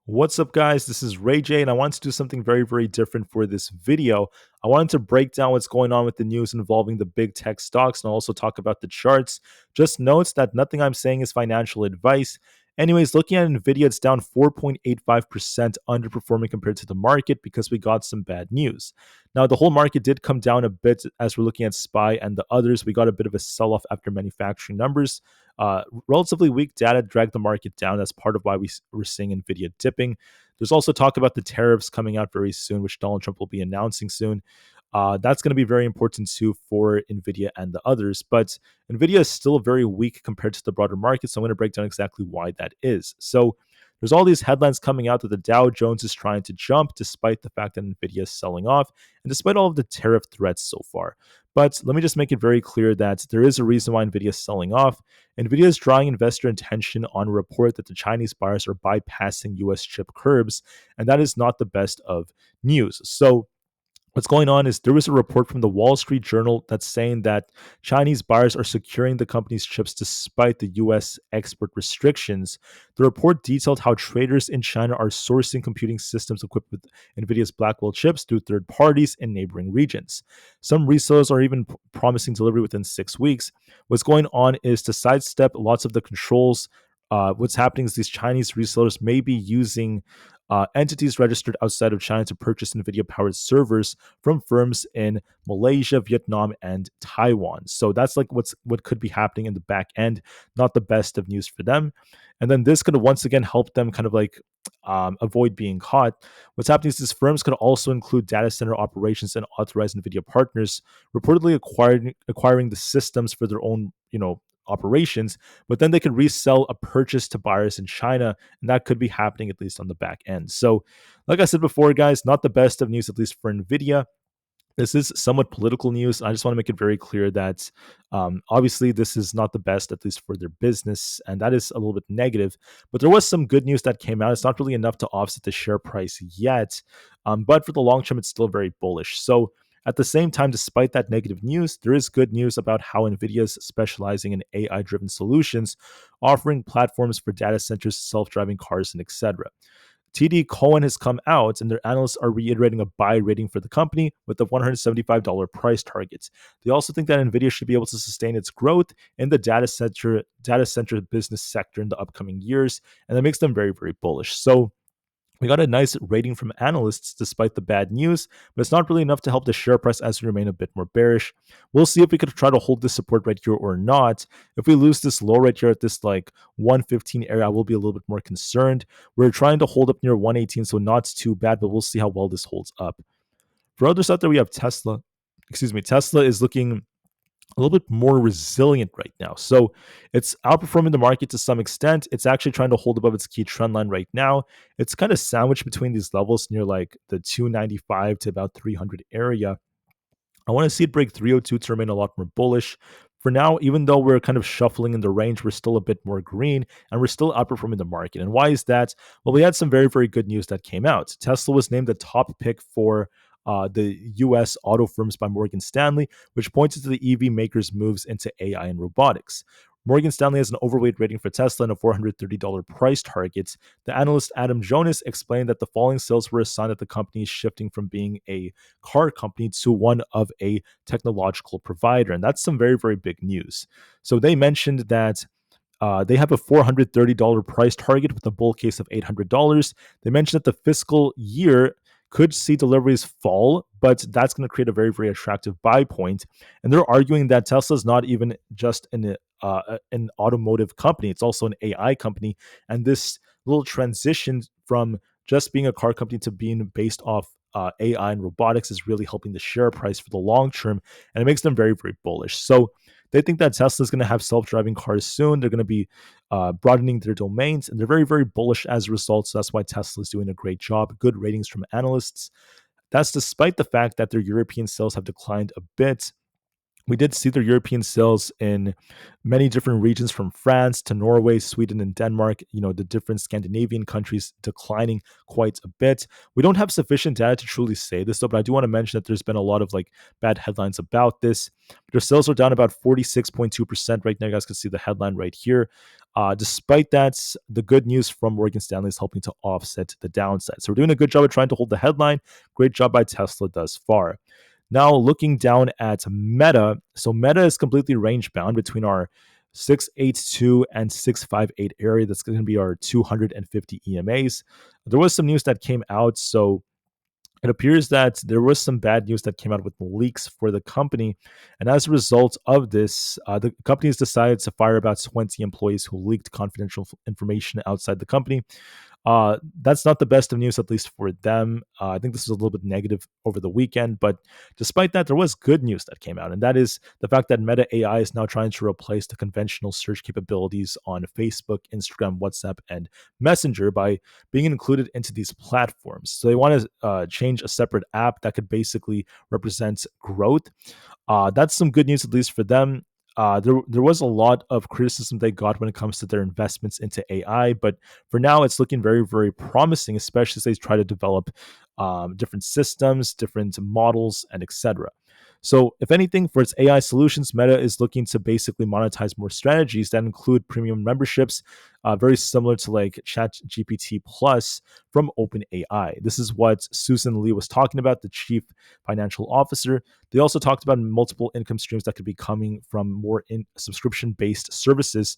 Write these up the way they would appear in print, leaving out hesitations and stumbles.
What's up, guys? This is Rey-Jay, and I wanted to do something very, very different for this video. I wanted to break down what's going on with the news involving the big tech stocks and also talk about the charts. Just notes that nothing I'm saying is financial advice. Anyways, looking at Nvidia, it's down 4.85%, underperforming compared to the market because we got some bad news. Now, the whole market did come down a bit as we're looking at SPY and the others. We got a bit of a sell off after manufacturing numbers. Relatively weak data dragged the market down. That's part of why we're seeing Nvidia dipping. There's also talk about the tariffs coming out very soon, which Donald Trump will be announcing soon. That's going to be very important too for Nvidia and the others. But Nvidia is still very weak compared to the broader market. So I'm going to break down exactly why that is. So there's all these headlines coming out that the Dow Jones is trying to jump despite the fact that Nvidia is selling off and despite all of the tariff threats so far. But let me just make it very clear that there is a reason why Nvidia is selling off. Nvidia is drawing investor attention on a report that the Chinese buyers are bypassing US chip curbs, and that is not the best of news. So what's going on is there was a report from the Wall Street Journal that's saying that Chinese buyers are securing the company's chips despite the US export restrictions. The report detailed how traders in China are sourcing computing systems equipped with Nvidia's Blackwell chips through third parties in neighboring regions. Some resellers are even promising delivery within 6 weeks. What's going on is to sidestep lots of the controls. What's happening is these Chinese resellers may be using entities registered outside of China to purchase NVIDIA-powered servers from firms in Malaysia, Vietnam, and Taiwan. So that's like what could be happening in the back end. Not the best of news for them. And then this could once again help them kind of like avoid being caught. What's happening is these firms could also include data center operations and authorized NVIDIA partners, reportedly acquiring the systems for their own, operations, but then they could resell a purchase to buyers in China, and that could be happening at least on the back end. So, like I said before, guys, not the best of news, at least for Nvidia. This is somewhat political news. I just want to make it very clear that obviously this is not the best, at least for their business, and that is a little bit negative. But there was some good news that came out. It's not really enough to offset the share price yet, but for the long term, it's still very bullish. So at the same time, despite that negative news, there is good news about how NVIDIA is specializing in AI-driven solutions, offering platforms for data centers, self-driving cars, and etc. TD Cowen has come out, and their analysts are reiterating a buy rating for the company with a $175 price target. They also think that Nvidia should be able to sustain its growth in the data center business sector in the upcoming years, and that makes them very, very bullish. So we got a nice rating from analysts despite the bad news, but it's not really enough to help the share price as we remain a bit more bearish. We'll see if we could try to hold this support right here or not. If we lose this low right here at this like 115 area, I will be a little bit more concerned. We're trying to hold up near 118, so not too bad, but we'll see how well this holds up. For others out there, we have Tesla. Tesla is looking a little bit more resilient right now. So it's outperforming the market to some extent. It's actually trying to hold above its key trend line right now. It's kind of sandwiched between these levels near like the 295 to about 300 area. I want to see it break 302 to remain a lot more bullish. For now, even though we're kind of shuffling in the range, we're still a bit more green and we're still outperforming the market. And why is that? Well, we had some very, very good news that came out. Tesla was named the top pick for the US auto firms by Morgan Stanley, which points to the EV makers' moves into AI and robotics. Morgan Stanley has an overweight rating for Tesla and a $430 price target. The analyst Adam Jonas explained that the falling sales were a sign that the company is shifting from being a car company to one of a technological provider. And that's some very, very big news. So they mentioned that they have a $430 price target with a bull case of $800. They mentioned that the fiscal year could see deliveries fall, but that's going to create a very, very attractive buy point. And they're arguing that Tesla is not even just an automotive company; it's also an AI company. And this little transition from just being a car company to being based off AI and robotics is really helping the share price for the long term, and it makes them very, very bullish. So they think that Tesla is going to have self-driving cars soon. They're going to be broadening their domains, and they're very, very bullish as a result. So that's why Tesla is doing a great job. Good ratings from analysts. That's despite the fact that their European sales have declined a bit. We did see their European sales in many different regions from France to Norway, Sweden, and Denmark, the different Scandinavian countries declining quite a bit. We don't have sufficient data to truly say this, though, but I do want to mention that there's been a lot of bad headlines about this. Their sales are down about 46.2% right now. You guys can see the headline right here. Despite that, the good news from Morgan Stanley is helping to offset the downside. So we're doing a good job of trying to hold the headline. Great job by Tesla thus far. Now, looking down at Meta, so Meta is completely range bound between our 682 and 658 area. That's going to be our 250 EMAs. There was some news that came out. So it appears that there was some bad news that came out with leaks for the company. And as a result of this, the company has decided to fire about 20 employees who leaked confidential information outside the company. That's not the best of news, at least for them. I think this is a little bit negative over the weekend, but despite that, there was good news that came out, and that is the fact that Meta AI is now trying to replace the conventional search capabilities on Facebook, Instagram, WhatsApp, and Messenger by being included into these platforms. So they want to change a separate app that could basically represent growth. That's some good news, at least for them. There was a lot of criticism they got when it comes to their investments into AI, but for now it's looking very, very promising, especially as they try to develop different systems, different models, and etc. So, if anything, for its AI solutions, Meta is looking to basically monetize more strategies that include premium memberships, very similar to ChatGPT Plus from OpenAI. This is what Susan Lee was talking about, the chief financial officer. They also talked about multiple income streams that could be coming from more subscription-based services.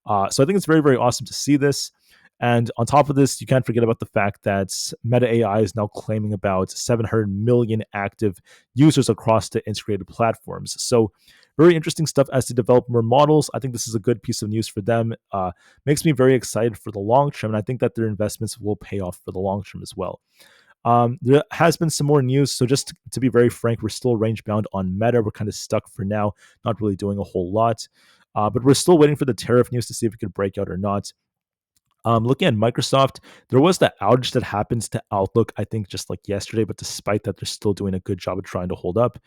So I think it's very, very awesome to see this. And on top of this, you can't forget about the fact that Meta AI is now claiming about 700 million active users across the integrated platforms. So very interesting stuff as they develop more models. I think this is a good piece of news for them. Makes me very excited for the long term, and I think that their investments will pay off for the long term as well. There has been some more news. So just to be very frank, we're still range bound on Meta. We're kind of stuck for now, not really doing a whole lot. But we're still waiting for the tariff news to see if it could break out or not. Looking at Microsoft, there was the outage that happens to Outlook, I think, just like yesterday. But despite that, they're still doing a good job of trying to hold up.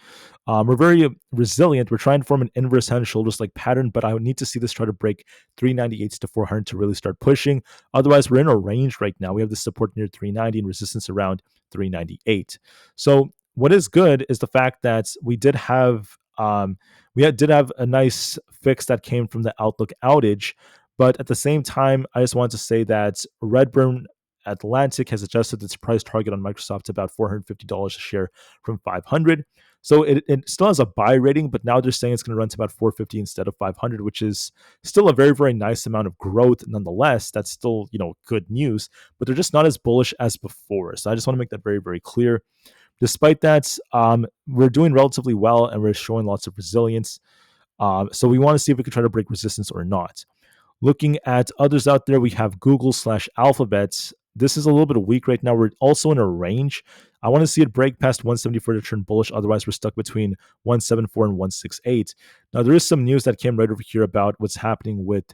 We're very resilient. We're trying to form an inverse head and shoulders like pattern, but I would need to see this try to break 398 to 400 to really start pushing. Otherwise, we're in a range right now. We have the support near 390 and resistance around 398. So what is good is the fact that we did have did have a nice fix that came from the Outlook outage. But at the same time, I just wanted to say that Redburn Atlantic has adjusted its price target on Microsoft to about $450 a share from 500. So it still has a buy rating, but now they're saying it's going to run to about 450 instead of 500, which is still a very, very nice amount of growth. Nonetheless, that's still, good news, but they're just not as bullish as before. So I just want to make that very, very clear. Despite that, we're doing relatively well and we're showing lots of resilience. So we want to see if we can try to break resistance or not. Looking at others out there, we have Google/Alphabet. This is a little bit weak right now. We're also in a range. I want to see it break past 174 to turn bullish. Otherwise, we're stuck between 174 and 168. Now, there is some news that came right over here about what's happening with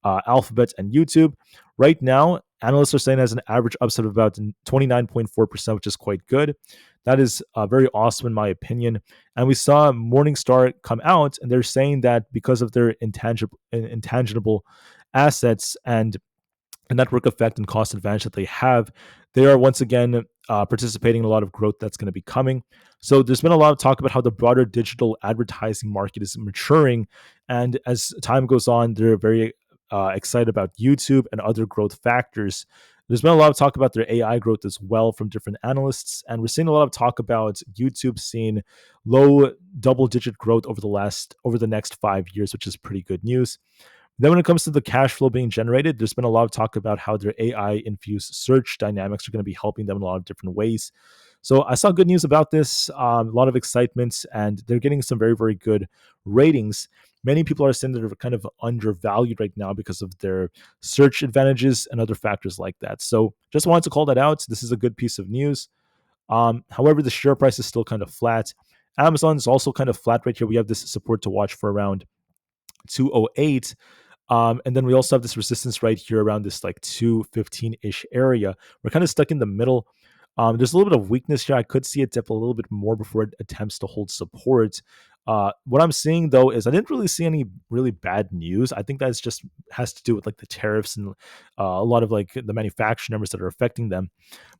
Alphabet and YouTube. Right now, analysts are saying it has an average upside of about 29.4%, which is quite good. That is very awesome in my opinion. And we saw Morningstar come out, and they're saying that because of their intangible assets and a network effect and cost advantage that they have, they are once again participating in a lot of growth that's going to be coming. So there's been a lot of talk about how the broader digital advertising market is maturing. And as time goes on, they're very excited about YouTube and other growth factors. There's been a lot of talk about their AI growth as well from different analysts. And we're seeing a lot of talk about YouTube seeing low double-digit growth over the next 5 years, which is pretty good news. Then when it comes to the cash flow being generated, there's been a lot of talk about how their AI-infused search dynamics are going to be helping them in a lot of different ways. So I saw good news about this, a lot of excitement, and they're getting some very, very good ratings. Many people are saying they're kind of undervalued right now because of their search advantages and other factors like that. So just wanted to call that out. This is a good piece of news. However, the share price is still kind of flat. Amazon is also kind of flat right here. We have this support to watch for around 208. And then we also have this resistance right here around this 215-ish area. We're kind of stuck in the middle. There's a little bit of weakness here. I could see it dip a little bit more before it attempts to hold support. What I'm seeing though is I didn't really see any really bad news. I think that's just has to do with like the tariffs and a lot of like the manufacturing numbers that are affecting them.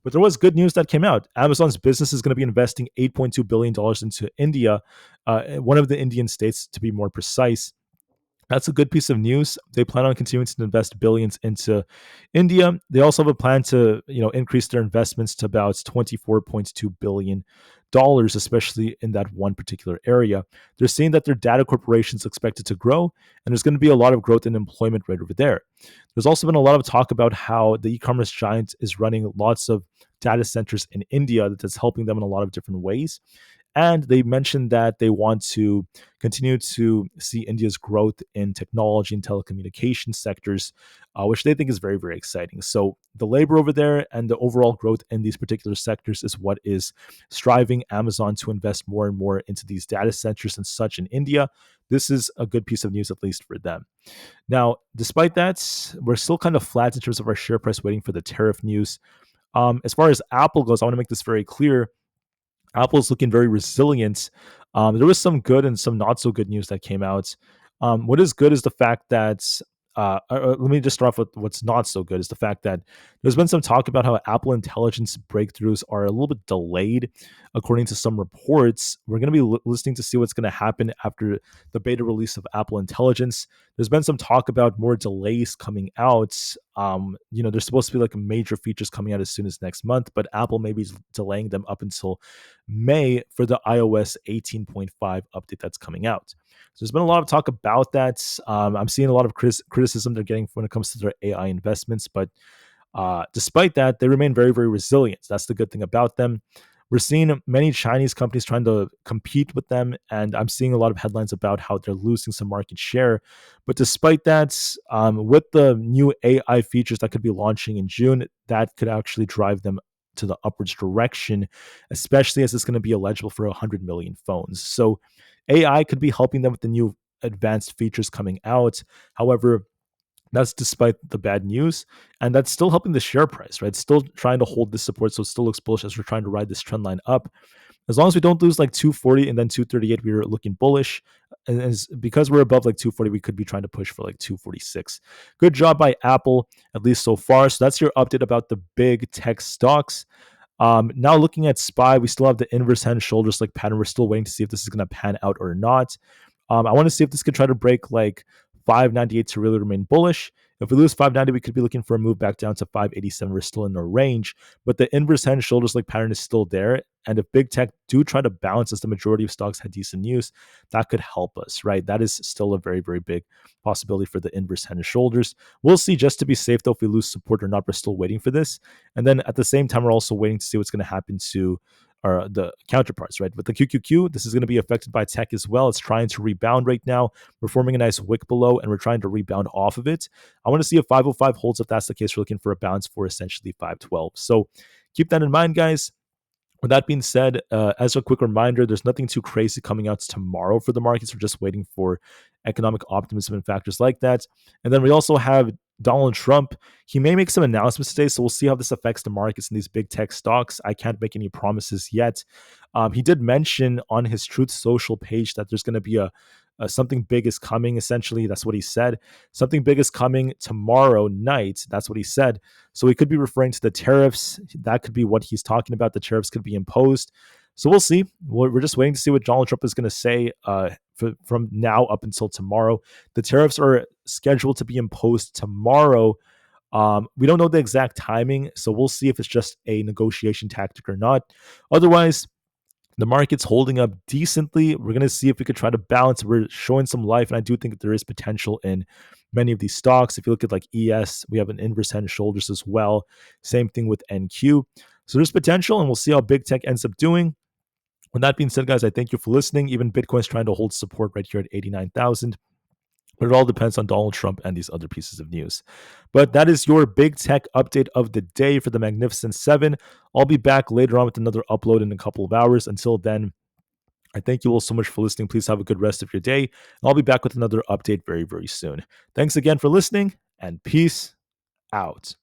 But there was good news that came out. Amazon's business is going to be investing $8.2 billion into India, one of the Indian states to be more precise. That's a good piece of news. They plan on continuing to invest billions into India. They also have a plan to, increase their investments to about $24.2 billion, especially in that one particular area. They're seeing that their data corporation is expected to grow, and there's going to be a lot of growth in employment right over there. There's also been a lot of talk about how the e-commerce giant is running lots of data centers in India that's helping them in a lot of different ways. And they mentioned that they want to continue to see India's growth in technology and telecommunication sectors, which they think is very, very exciting. So the labor over there and the overall growth in these particular sectors is what is striving Amazon to invest more and more into these data centers and such in India. This is a good piece of news, at least for them. Now, despite that, we're still kind of flat in terms of our share price waiting for the tariff news. As far as Apple goes, I want to make this very clear. Apple is looking very resilient. There was some good and some not so good news that came out. What is good is the fact that let me just start off with what's not so good is the fact that there's been some talk about how Apple Intelligence breakthroughs are a little bit delayed, according to some reports. We're going to be listening to see what's going to happen after the beta release of Apple Intelligence. There's been some talk about more delays coming out. There's supposed to be like major features coming out as soon as next month, but Apple may be delaying them up until May for the iOS 18.5 update that's coming out. So there's been a lot of talk about that. I'm seeing a lot of criticism they're getting when it comes to their AI investments, but despite that, they remain very, very resilient. That's the good thing about them. We're seeing many Chinese companies trying to compete with them, and I'm seeing a lot of headlines about how they're losing some market share. But despite that, with the new AI features that could be launching in June, that could actually drive them to the upwards direction, especially as it's going to be eligible for 100 million phones. So AI could be helping them with the new advanced features coming out. However, that's despite the bad news, and that's still helping the share price, right? Still trying to hold this support, so it still looks bullish as we're trying to ride this trend line up. As long as we don't lose like 240 and then 238, we're looking bullish. And because we're above like 240, we could be trying to push for like 246. Good job by Apple, at least so far. So that's your update about the big tech stocks. Now looking at SPY, we still have the inverse head and shoulders like pattern. We're still waiting to see if this is going to pan out or not. I want to see if this could try to break like 598 to really remain bullish. If we lose 590, we could be looking for a move back down to 587. We're still in the range, but the inverse head and shoulders like pattern is still there. And if big tech do try to bounce as the majority of stocks had decent news, that could help us, right? That is still a very, very big possibility for the inverse head and shoulders. We'll see just to be safe though if we lose support or not. We're still waiting for this. And then at the same time, we're also waiting to see what's going to happen to the counterparts, right? With the QQQ, this is going to be affected by tech as well. It's trying to rebound right now. We're forming a nice wick below, and we're trying to rebound off of it. I want to see if 505 holds. If that's the case, we're looking for a bounce for essentially 512. So keep that in mind, guys. With that being said, as a quick reminder, there's nothing too crazy coming out tomorrow for the markets. We're just waiting for economic optimism and factors like that. And then we also have Donald Trump. He may make some announcements today, so we'll see how this affects the markets and these big tech stocks. I can't make any promises yet. He did mention on his Truth Social page that there's going to be a something big is coming. Essentially, that's what he said. Something big is coming tomorrow night. That's what he said. So he could be referring to the tariffs. That could be what he's talking about. The tariffs could be imposed. So we'll see. We're just waiting to see what Donald Trump is going to say from now up until tomorrow. The tariffs are scheduled to be imposed tomorrow. We don't know the exact timing, so we'll see if it's just a negotiation tactic or not. Otherwise, the market's holding up decently. We're going to see if we could try to balance. We're showing some life, and I do think that there is potential in many of these stocks. If you look at like ES, we have an inverse head and shoulders as well. Same thing with NQ. So there's potential, and we'll see how big tech ends up doing. With that being said, guys, I thank you for listening. Even Bitcoin's trying to hold support right here at 89,000. But it all depends on Donald Trump and these other pieces of news. But that is your big tech update of the day for the Magnificent Seven. I'll be back later on with another upload in a couple of hours. Until then, I thank you all so much for listening. Please have a good rest of your day. And I'll be back with another update very, very soon. Thanks again for listening, and peace out.